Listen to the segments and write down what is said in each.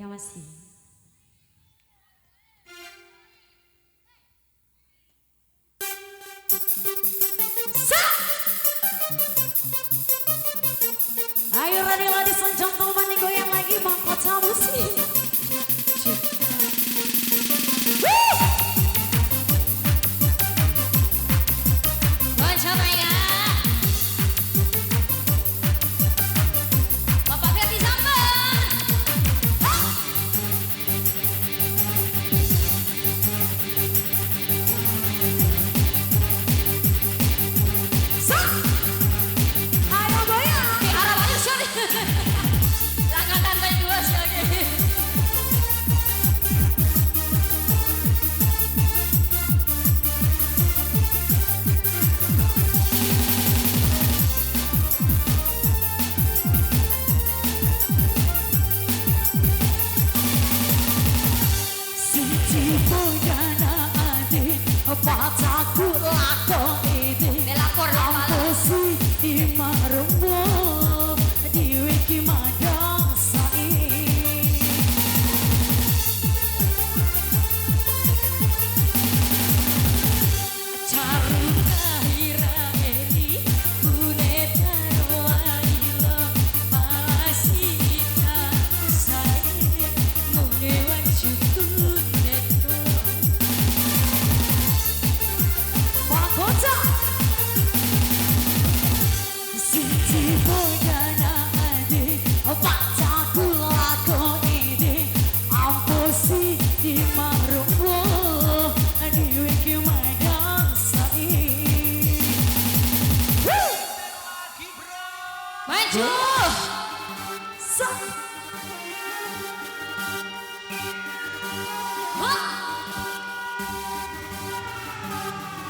Ya masih. Ayo ready ladies and gentlemen, nih goyang lagi mahkota musik. Coba ya. Bapak Gati Sambar. Ayo goyang. Diharap aja sorry. Langkahkan baik dua sekali. Pataku lakon ini ampusi di marumbo di wiki madang sai cari kahira ini kuneta roailo malasita sai munewan syukur Siti Bodana ade pataku lakon ini ampusi di marumbo di wiki madang sai. Maju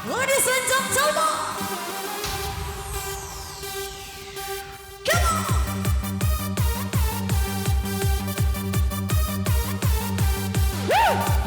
Ladies and gentlemen, come on! Woo!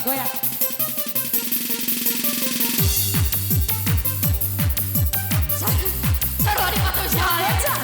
goyang. Seru di foto saya aja.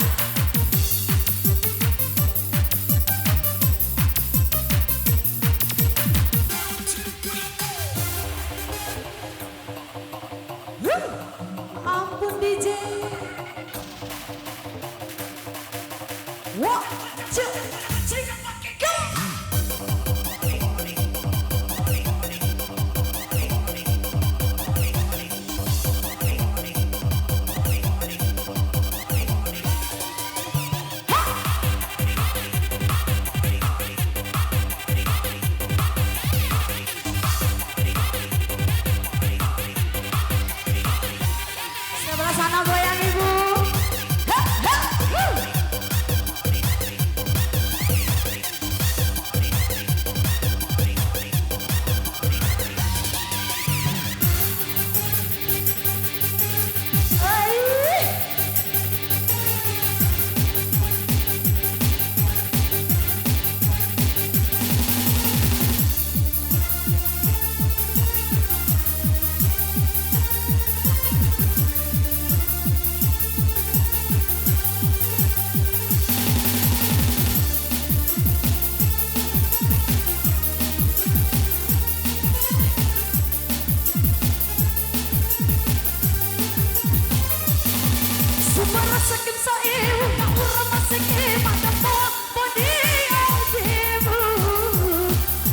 sakim sa ewu Kaura masake Madapo Bodi Audimu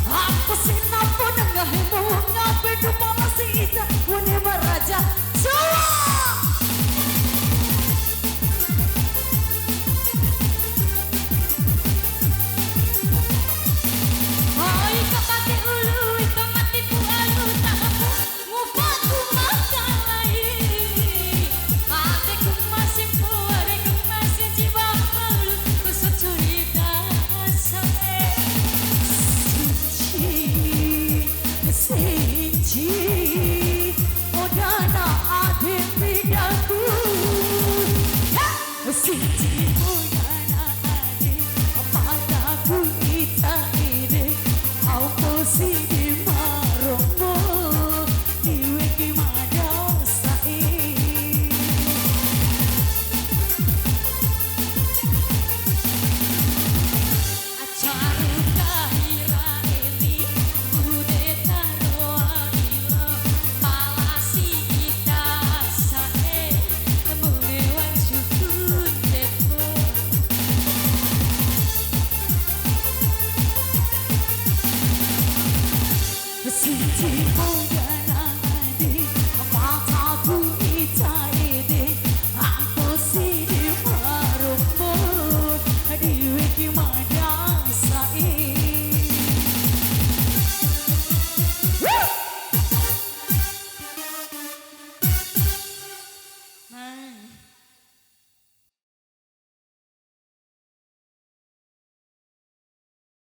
Aku sinapo Nangahimu Ngabe Dumama si Ita Wune Maraja Jawa Hai kapati ulu Ikamati pu alu Takapu Ngupatu makalai Ate kumasi puare Kumasi jiwa malu Kusut cerita asale Sinci Odana ade pidaku Sinci Odana ade Apadaku ita ide Auto sidi maromo Diwe gimana sae Acaru kahira eli Ude taro amilo Palasi ita sae Mune wajukun depo Sinci